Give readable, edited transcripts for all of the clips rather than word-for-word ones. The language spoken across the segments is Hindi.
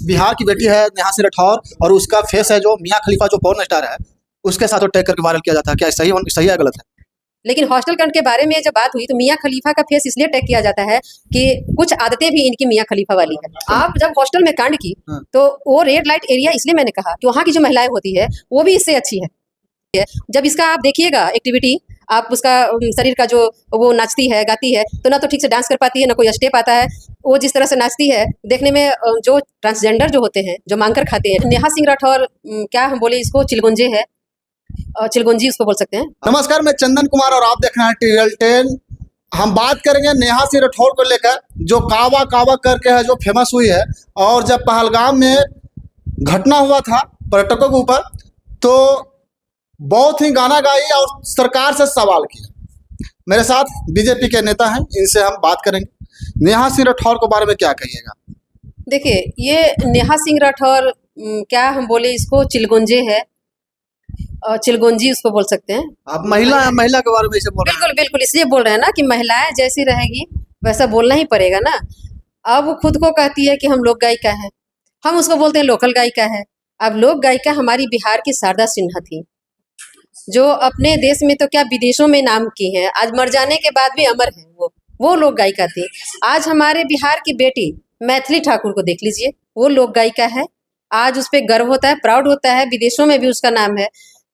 बिहार की बेटी है नेहा सिंह राठौर और उसका फेस है जो मियां खलीफा जो पॉर्न स्टार है उसके साथ टैग करके वायरल किया जाता है। क्या सही है गलत है? लेकिन हॉस्टल कांड के बारे में जब बात हुई तो मियां खलीफा का फेस इसलिए टैग किया जाता है कि कुछ आदतें भी इनकी मियां खलीफा वाली है। आप जब हॉस्टल में कांड की तो वो रेड लाइट एरिया, इसलिए मैंने कहा कि वहाँ की जो महिलाएं होती है वो भी इससे अच्छी है। जब इसका आप देखिएगा एक्टिविटी, आप उसका शरीर का जो वो नाचती है गाती है तो ना तो ठीक से डांस कर पाती है, ना कोई स्टेप आता है। वो जिस तरह से नाचती है देखने में, जो ट्रांसजेंडर जो होते हैं जो मांग कर खाते हैं। नेहा सिंह राठौर क्या हम बोले इसको, चिलगुंजे है, चिलगुंजी उसको बोल सकते हैं। नमस्कार, मैं चंदन कुमार और आप देख रहे हैं टीरियल 10। हम बात करेंगे नेहा सिंह राठौर को लेकर जो कावा कावा करके है जो फेमस हुई है। और जब पहलगाम में घटना हुआ था पर्यटकों के ऊपर तो बहुत ही गाना गाई और सरकार से सवाल किया। मेरे साथ बीजेपी के नेता हैं, इनसे हम बात करेंगे। नेहा सिंह राठौर के बारे में क्या कहिएगा? देखिए, ये नेहा सिंह राठौर क्या हम बोले इसको, चिलगुंजे है, चिलगुंजी उसको बोल सकते हैं। आप महिला के बारे में इसे बोल रहे हैं? बिल्कुल बिल्कुल, इसलिए बोल रहे हैं ना कि महिलाएं जैसी रहेगी वैसा बोलना ही पड़ेगा ना। अब वो खुद को कहती है कि हम लोक गायिका है, हम उसको बोलते हैं लोकल गायिका है। अब लोक गायिका हमारी बिहार की शारदा सिन्हा थी, जो अपने देश में तो क्या विदेशों में नाम की है, आज मर जाने के बाद भी अमर है। वो लोक गायिका थी। आज हमारे बिहार की बेटी मैथिली ठाकुर को देख लीजिए, वो लोक गायिका है। आज उस पर गर्व होता है, प्राउड होता है, विदेशों में भी उसका नाम है।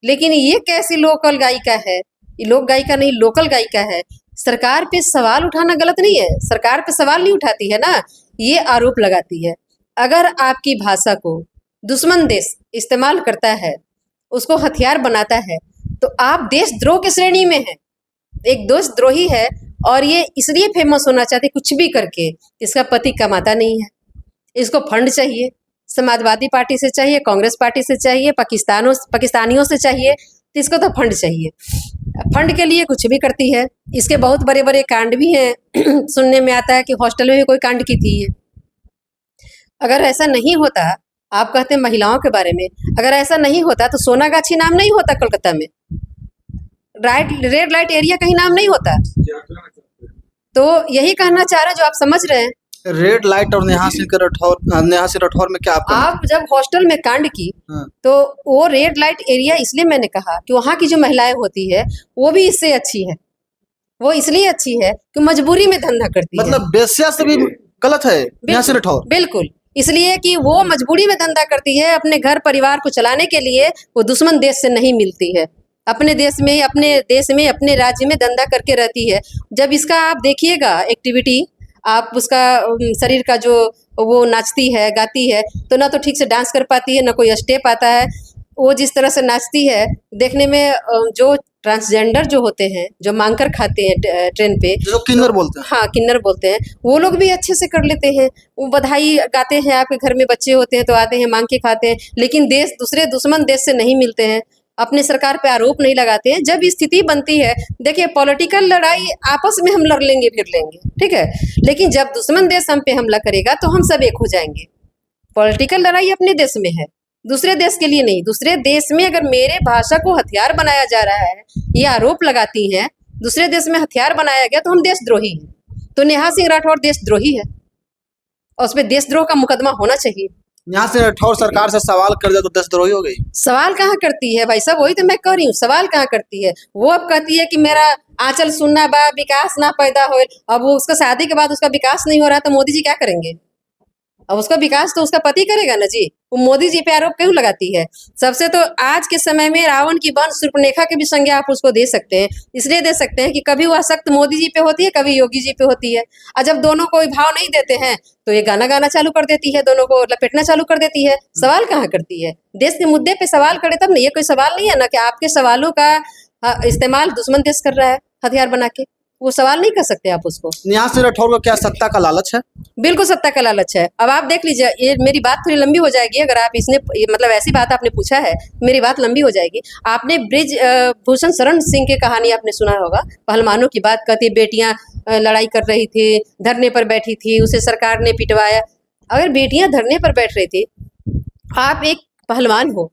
लेकिन ये कैसी लोकल गायिका है? ये लोक गायिका नहीं, लोकल गायिका है। सरकार पे सवाल उठाना गलत नहीं है, सरकार पे सवाल नहीं उठाती है ना, ये आरोप लगाती है। अगर आपकी भाषा को दुश्मन देश इस्तेमाल करता है, उसको हथियार बनाता है, तो आप देशद्रोह की श्रेणी में है, एक देशद्रोही है। और ये इसलिए फेमस होना चाहती कुछ भी करके, इसका पति कमाता नहीं है, इसको फंड चाहिए, समाजवादी पार्टी से चाहिए, कांग्रेस पार्टी से चाहिए, पाकिस्तानियों से चाहिए, तो इसको तो फंड चाहिए। फंड के लिए कुछ भी करती है। इसके बहुत बड़े बड़े कांड भी हैं सुनने में आता है कि हॉस्टल में भी कोई कांड की थी। अगर ऐसा नहीं होता, आप कहते हैं महिलाओं के बारे में, अगर ऐसा नहीं होता तो सोनागाछी नाम नहीं होता कोलकाता में, रेड लाइट एरिया कहीं नाम नहीं होता। तो यही कहना चाह रहे हैं, जो आप समझ रहे हैं। रेड लाइट और नेहा सिंह राठौर में क्या आप जब हॉस्टल में कांड की तो वो रेड लाइट एरिया, इसलिए मैंने कहा कि वहाँ की जो महिलाएं होती है वो भी इससे अच्छी है। वो इसलिए अच्छी है कि मजबूरी में धंधा करती है। मतलब बेस्या से भी गलत है नेहा सिंह राठौर? बिल्कुल, इसलिए कि वो मजबूरी में धंधा करती है, अपने घर परिवार को चलाने के लिए। वो दुश्मन देश से नहीं मिलती है, अपने देश में, अपने राज्य में धंधा करके रहती है। जब इसका आप देखिएगा एक्टिविटी, आप उसका शरीर का जो वो नाचती है गाती है तो ना तो ठीक से डांस कर पाती है, ना कोई स्टेप आता है। वो जिस तरह से नाचती है देखने में, जो ट्रांसजेंडर जो होते हैं जो मांग कर खाते हैं ट्रेन पे, जो किन्नर बोलते हैं, हाँ किन्नर बोलते हैं, वो लोग भी अच्छे से कर लेते हैं। वो बधाई गाते हैं, आपके घर में बच्चे होते हैं तो आते हैं मांग के खाते हैं। लेकिन दूसरे दुश्मन देश से नहीं मिलते हैं, अपने सरकार पे आरोप नहीं लगाते हैं। जब स्थिति बनती है, देखिए पॉलिटिकल लड़ाई आपस में हम लड़ लेंगे फिर लेंगे, ठीक है, लेकिन जब दुश्मन देश हम पे हमला करेगा तो हम सब एक हो जाएंगे। पॉलिटिकल लड़ाई अपने देश में है, दूसरे देश के लिए नहीं। दूसरे देश में अगर मेरे भाषा को हथियार बनाया जा रहा है, ये आरोप लगाती हैं, दूसरे देश में हथियार बनाया गया तो हम देशद्रोही हैं। तो नेहा सिंह राठौर देशद्रोही है और उस पर देशद्रोह का मुकदमा होना चाहिए। नेहा सिंह राठौर सरकार से सवाल कर दे तो देशद्रोही हो गई? सवाल कहाँ करती है भाई साहब, वही तो मैं कह रही हूँ, सवाल कहाँ करती है। वो अब कहती है कि मेरा आंचल सुनना बा, विकास ना पैदा हो। अब वो उसका शादी के बाद उसका विकास नहीं हो रहा तो मोदी जी क्या करेंगे? अब उसका विकास तो उसका पति करेगा ना जी। वो मोदी जी पे आरोप क्यों लगाती है? सबसे तो आज के समय में रावण की बहन शूर्पणखा की भी संज्ञा आप उसको दे सकते हैं, इसलिए दे सकते हैं कि कभी वो आसक्त मोदी जी पे होती है, कभी योगी जी पे होती है। और जब दोनों कोई भाव नहीं देते हैं तो ये गाना गाना चालू कर देती है, दोनों को लपेटना चालू कर देती है। सवाल कहाँ करती है? देश के मुद्दे पे सवाल करे तब ना। ये कोई सवाल नहीं है ना कि आपके सवालों का इस्तेमाल दुश्मन देश कर रहा है हथियार बना के, वो सवाल नहीं कर सकते आप उसको। नेहा सिंह राठौर को क्या सत्ता का लालच है? बिल्कुल सत्ता का लालच है। अब आप देख लीजिए, ये मेरी बात थोड़ी लंबी हो जाएगी अगर आप मतलब ऐसी बात आपने पूछा है, मेरी बात लंबी हो जाएगी। आपने ब्रिज भूषण शरण सिंह की कहानी आपने सुना होगा, पहलवानों की बात कहती, बेटियां लड़ाई कर रही थी, धरने पर बैठी थी, उसे सरकार ने पिटवाया। अगर बेटियां धरने पर बैठ रही थी, आप एक पहलवान हो,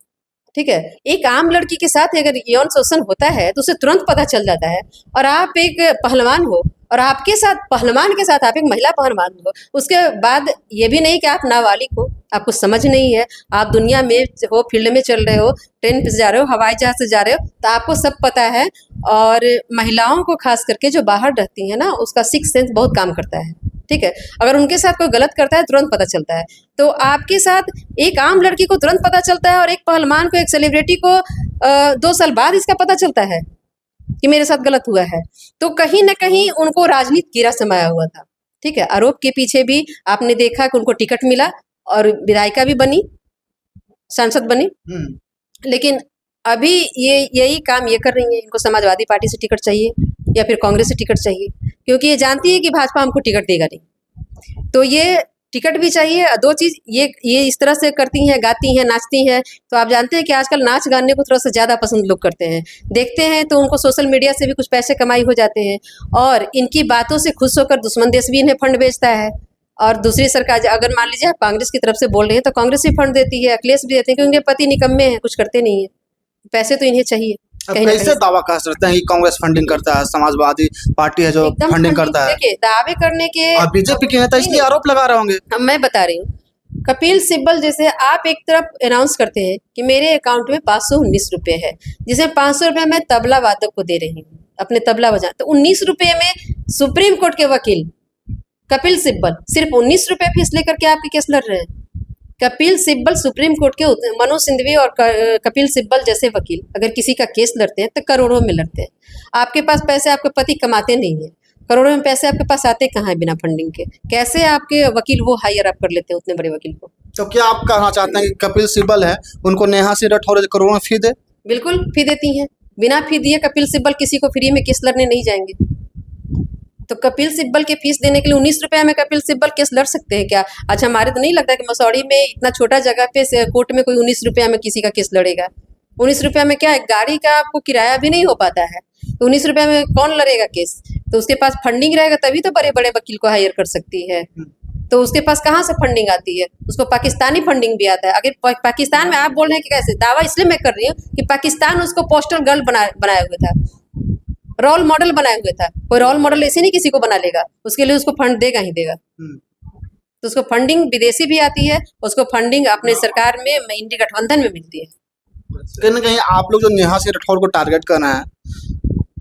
ठीक है, एक आम लड़की के साथ अगर यौन शोषण होता है तो उसे तुरंत पता चल जाता है। और आप एक पहलवान हो और आपके साथ पहलवान के साथ आप एक महिला पहलवान हो, उसके बाद ये भी नहीं कि आप नाबालिग हो, आपको समझ नहीं है, आप दुनिया में हो, फील्ड में चल रहे हो, ट्रेन पे जा रहे हो, हवाई जहाज से जा रहे हो, तो आपको सब पता है। और महिलाओं को खास करके जो बाहर रहती है ना, उसका सिक्स सेंस बहुत काम करता है, ठीक है। अगर उनके साथ कोई गलत करता है तुरंत पता चलता है। तो आपके साथ एक आम लड़की को तुरंत पता चलता है और एक पहलवान को, एक सेलिब्रिटी को 2 साल बाद इसका पता चलता है कि मेरे साथ गलत हुआ है। तो कहीं न कहीं उनको राजनीति कीड़ा समाया हुआ था, ठीक है। आरोप के पीछे भी आपने देखा कि उनको टिकट मिला और विधायिका भी बनी, सांसद बनी। लेकिन अभी ये यही काम ये कर रही हैं, इनको समाजवादी पार्टी से टिकट चाहिए या फिर कांग्रेस से टिकट चाहिए, क्योंकि ये जानती है कि भाजपा हमको टिकट देगा नहीं। तो ये टिकट भी चाहिए। 2 चीज़ ये इस तरह से करती हैं, गाती हैं, नाचती हैं। तो आप जानते हैं कि आजकल नाच गाने को थोड़ा-सा ज़्यादा पसंद लोग करते हैं। देखते हैं तो उनको सोशल मीडिया से भी कुछ पैसे कमाई हो जाते हैं और इनकी बातों से खुश होकर दुश्मन देश भी इन्हें फंड भेजता है। और दूसरी सरकार, अगर मान लीजिए आप कांग्रेस की तरफ से बोल रहे हैं, तो कांग्रेस भी फंड देती है, अखिलेश भी देते हैं, क्योंकि उनके पति निकम्मे हैं, कुछ करते नहीं हैं। पैसे तो इन्हें चाहिए अब कहीं न कैसे कहीं। दावा कर सकते हैं कि कांग्रेस फंडिंग करता है, समाजवादी पार्टी है जो एकदम फंडिंग करता है? देखिए, दावे करने के और बीजेपी के नेता इसलिए आरोप लगा रहे होंगे। अब मैं बता रही हूँ, कपिल सिब्बल जैसे आप एक तरफ अनाउंस करते हैं कि मेरे अकाउंट में 519 रुपये है, जिसमें 500 रुपये मैं तबला वादक को दे रही हूँ, अपने तबला बजा। तो 19 रुपये में सुप्रीम कोर्ट के वकील कपिल सिब्बल सिर्फ 19 रुपये फीस लेकर के आपके केस लड़ रहे हैं। कपिल सिब्बल सुप्रीम कोर्ट के मनोज सिंघवी और कपिल सिब्बल जैसे वकील अगर किसी का केस लड़ते हैं तो करोड़ों में लड़ते हैं। आपके पास पैसे आपके पति कमाते नहीं है, करोड़ों में पैसे आपके पास आते कहाँ हैं बिना फंडिंग के? कैसे आपके वकील वो हायर अप कर लेते हैं उतने बड़े वकील को? तो क्या आप कहना चाहते हैं कि कपिल सिब्बल है, उनको नेहा सिंह राठौर करोड़ों में फी दे? बिल्कुल फी देती हैं। बिना फी दिए कपिल सिब्बल किसी को फ्री में केस लड़ने नहीं जाएंगे। तो कपिल सिब्बल के फीस देने के लिए 19 रुपये में कपिल सिब्बल केस लड़ सकते हैं क्या? अच्छा, हमारे तो नहीं लगता कि मसौड़ी में इतना छोटा जगह पे कोर्ट में कोई 19 रुपये में किसी का केस लड़ेगा। 19 रुपये में क्या है, गाड़ी का आपको किराया भी नहीं हो पाता है, तो 19 रुपये में कौन लड़ेगा केस? तो उसके पास फंडिंग रहेगा तभी तो बड़े बड़े वकील को हायर कर सकती है। तो उसके पास कहाँ से फंडिंग आती है? उसको पाकिस्तानी फंडिंग भी आता है। अगर पाकिस्तान में आप बोल रहे हैं कि कैसे, दावा इसलिए मैं कर रही हूँ कि पाकिस्तान उसको पोस्टर गर्ल बनाया हुआ था, रोल मॉडल बनाए हुए था। कोई रोल मॉडल ऐसे नहीं किसी को बना लेगा, उसके लिए उसको फंड देगा ही देगा। तो उसको फंडिंग विदेशी भी आती है, उसको फंडिंग अपने सरकार में इंडी गठबंधन में मिलती है। कहीं ना कहीं आप लोग जो नेहा सिंह राठौर को टारगेट कर रहे हैं,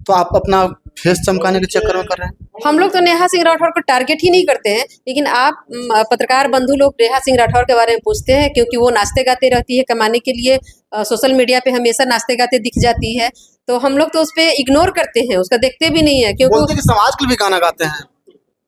तो आप अपना फेस चमकाने के चक्कर में कर रहे हैं। हम लोग तो नेहा सिंह राठौर को टारगेट ही नहीं करते हैं, लेकिन आप पत्रकार बंधु लोग नेहा सिंह राठौर के बारे में पूछते हैं, क्योंकि वो नाचते गाते रहती है कमाने के लिए, सोशल मीडिया पे हमेशा नाचते गाते दिख जाती है। तो हम लोग तो उस पर इग्नोर करते हैं, उसका देखते भी नहीं है, बोलते क्योंकि हैं कि समाज के लिए भी गाना गाते हैं।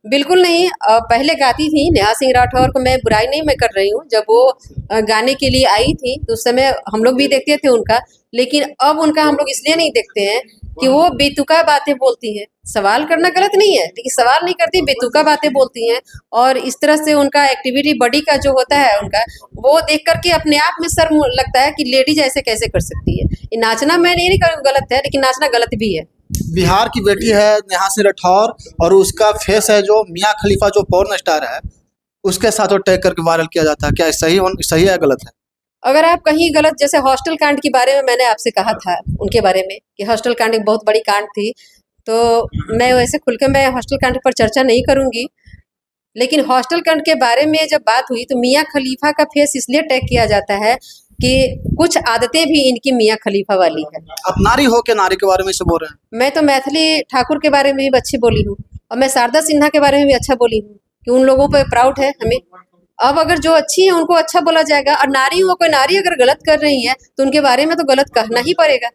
बिल्कुल नहीं। पहले गाती थी नेहा सिंह राठौर को, मैं बुराई नहीं मैं कर रही हूँ। जब वो गाने के लिए आई थी तो उस समय हम लोग भी देखते थे उनका, लेकिन अब उनका हम लोग इसलिए नहीं देखते हैं कि वो बेतुका बातें बोलती हैं। सवाल करना गलत नहीं है, लेकिन सवाल नहीं करती, बेतुका बातें बोलती हैं। और इस तरह से उनका एक्टिविटी बॉडी का जो होता है उनका, वो देख करके अपने आप में शर्म लगता है कि लेडीज ऐसे कैसे कर सकती है। ये नाचना मैं नहीं कहूँ गलत है, लेकिन नाचना गलत भी है। बिहार की बेटी है नेहा सिंह राठौर, और उसका फेस है जो मियाँ खलीफा जो पॉर्न स्टार है, उसके साथ वो टैग करके वायरल किया जाता है। क्या सही है गलत है? अगर आप कहीं गलत, जैसे हॉस्टल कांड के बारे में मैंने आपसे कहा था उनके बारे में कि हॉस्टल कांड एक बहुत बड़ी कांड थी, तो मैं वैसे खुल के मैं हॉस्टल कांड पर चर्चा नहीं करूंगी। लेकिन हॉस्टल कांड के बारे में जब बात हुई तो मियाँ खलीफा का फेस इसलिए टैग किया जाता है कि कुछ आदतें भी इनकी मियाँ खलीफा वाली है। आप नारी हो के नारी के बारे में से बोल रहे हैं? मैं तो मैथिली ठाकुर के बारे में भी अच्छी बोली हूँ, और मैं शारदा सिन्हा के बारे में भी अच्छा बोली हूँ कि उन लोगों पर प्राउड है हमें। अब अगर जो अच्छी है उनको अच्छा बोला जाएगा, और नारी हो, कोई नारी अगर गलत कर रही है तो उनके बारे में तो गलत कहना ही पड़ेगा।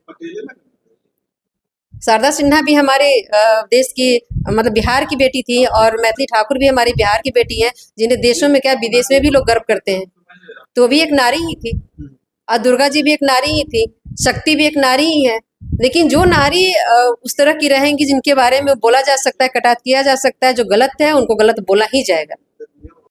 शारदा सिन्हा भी हमारे देश की, मतलब बिहार की बेटी थी, और मैथिली ठाकुर भी हमारी बिहार की बेटी है, जिन्हें देशों में क्या विदेश में भी लोग गर्व करते हैं। तो भी एक नारी ही थी, और दुर्गा जी भी एक नारी ही थी, शक्ति भी एक नारी ही है। लेकिन जो नारी उस तरह की रहेंगी जिनके बारे में बोला जा सकता है, कटाक्ष किया जा सकता है, जो गलत है उनको गलत बोला ही जाएगा।